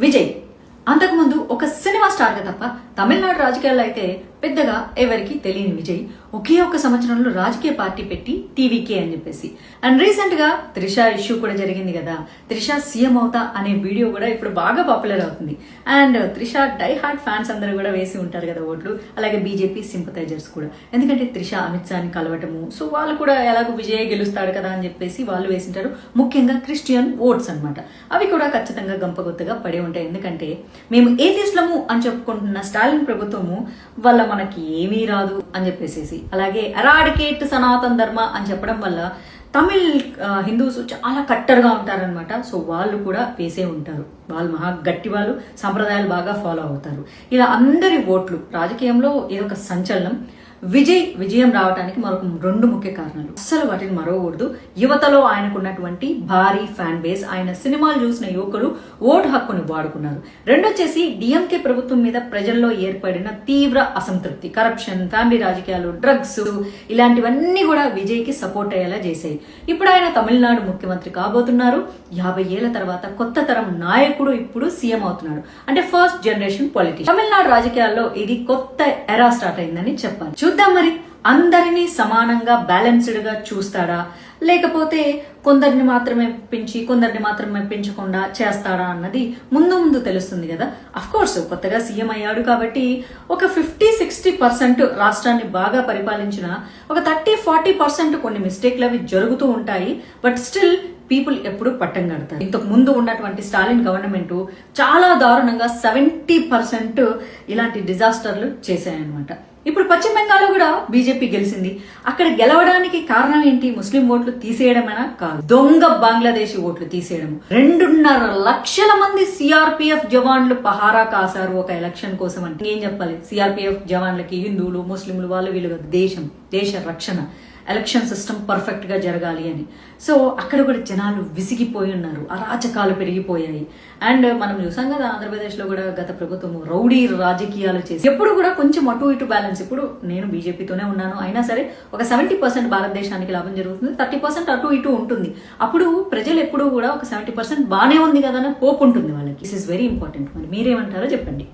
విజయ్ అంతకుముందు ఒక సినిమా స్టార్గా తప్ప తమిళనాడు రాజకీయాల్లో అయితే పెద్దగా ఎవరికి తెలియని విజయ్ ఒకే ఒక సంవత్సరంలో రాజకీయ పార్టీ పెట్టి టీవీకే అని చెప్పేసి. అండ్ రీసెంట్ గా త్రిష ఇష్యూ కూడా జరిగింది కదా, త్రిష సీఎం అవుతా అనే వీడియో కూడా ఇప్పుడు బాగా పాపులర్ అవుతుంది. And Trisha die hard fans అందరూ కూడా వేసి ఉంటారు కదా ఓట్లు, అలాగే బీజేపీ సింపథైజర్స్ కూడా. ఎందుకంటే త్రిష అమిత్ షాని కలవటము, సో వాళ్ళు కూడా ఎలాగో విజయ్ గెలుస్తాడు కదా అని చెప్పేసి వాళ్ళు వేసింటారు. ముఖ్యంగా క్రిస్టియన్ ఓట్స్ అనమాట, అవి కూడా ఖచ్చితంగా గంపగొత్తగా పడి ఉంటాయి. ఎందుకంటే మేము ఏథిస్టులము అని చెప్పుకుంటున్న స్టాలిన్ ప్రభుత్వము వల్ల మనకి ఏమీ రాదు అని చెప్పేసి, అలాగే ఎరాడికేట్ సనాతన్ ధర్మ అని చెప్పడం వల్ల తమిళ్ హిందూస్ చాలా కట్టర్గా ఉంటారనమాట. సో వాళ్ళు కూడా వేసే ఉంటారు, వాళ్ళు మహా గట్టి వాళ్ళు, సంప్రదాయాలు బాగా ఫాలో అవుతారు. ఇలా అందరి ఓట్లు రాజకీయంలో ఇదొక సంచలనం. విజయం రావడానికి మరొక రెండు ముఖ్య కారణాలు, అస్సలు వాటిని మరవకూడదు. యువతలో ఆయనకున్నటువంటి భారీ ఫ్యాన్ బేస్, ఆయన సినిమాలు చూసిన యువకులు ఓటు హక్కుని వాడుకున్నారు. రెండొచ్చేసి డిఎంకే ప్రభుత్వం మీద ప్రజల్లో ఏర్పడిన తీవ్ర అసంతృప్తి, కరప్షన్, ఫ్యామిలీ రాజకీయాలు, డ్రగ్స్, ఇలాంటివన్నీ కూడా విజయ్కి సపోర్ట్ అయ్యేలా చేశాయి. ఇప్పుడు ఆయన తమిళనాడు ముఖ్యమంత్రి కాబోతున్నారు. 50 ఏళ్ల తర్వాత కొత్త తరం నాయకుడు ఇప్పుడు సీఎం అవుతున్నాడు. అంటే ఫస్ట్ జనరేషన్ పొలిటిషియన్. తమిళనాడు రాజకీయాల్లో ఇది కొత్త ఎరా స్టార్ట్ అయిందని చెప్పాలి. చూద్దాం మరి అందరినీ సమానంగా బ్యాలెన్స్డ్ గా చూస్తాడా, లేకపోతే కొందరిని మాత్రమే పెంచి కొందరిని మాత్రమే పెంచకుండా చేస్తాడా అన్నది ముందు తెలుస్తుంది కదా. అఫ్ కోర్స్ కొత్తగా సీఎం అయ్యాడు కాబట్టి ఒక 50-60% రాష్ట్రాన్ని బాగా పరిపాలించిన, ఒక 30-40% కొన్ని మిస్టేక్లు అవి జరుగుతూ ఉంటాయి. బట్ స్టిల్ పీపుల్ ఎప్పుడు పట్టం కడతారు. ఇంతకు ముందు ఉన్నటువంటి స్టాలిన్ గవర్నమెంట్ చాలా దారుణంగా 70% ఇలాంటి డిజాస్టర్లు చేశాయన్నమాట. ఇప్పుడు పశ్చిమ బెంగాల్లో కూడా బీజేపీ గెలిచింది. అక్కడ గెలవడానికి కారణం ఏంటి? ముస్లిం ఓట్లు తీసేయడమేనా? కాదు, దొంగ బంగ్లాదేశీ ఓట్లు తీసేయడం. 2.5 లక్షల మంది సిఆర్పిఎఫ్ జవాన్లు పహారా కాశారు ఒక ఎలక్షన్ కోసం. అంటే ఏం చెప్పాలి, సిఆర్పిఎఫ్ జవాన్లకి హిందువులు ముస్లింలు వాళ్ళు వీళ్ళు దేశ రక్షణ, ఎలక్షన్ సిస్టమ్ పర్ఫెక్ట్ గా జరగాలి అని. సో అక్కడ కూడా జనాలు విసిగిపోయి ఉన్నారు, అరాచకాలు పెరిగిపోయాయి. అండ్ మనం చూసాం కదా ఆంధ్రప్రదేశ్ లో కూడా గత ప్రభుత్వం రౌడీ రాజకీయాలు చేసి ఎప్పుడు కూడా కొంచెం అటు ఇటు బ్యాలెన్స్. ఇప్పుడు నేను బీజేపీతోనే ఉన్నాను, అయినా సరే ఒక 70% భారతదేశానికి లాభం జరుగుతుంది, 30% అటు ఇటు ఉంటుంది. అప్పుడు ప్రజలు ఎప్పుడు కూడా ఒక 70% బానే ఉంది కదా అని హోప్ ఉంటుంది వాళ్ళకి. This is very important. మరి మీరేమంటారో చెప్పండి.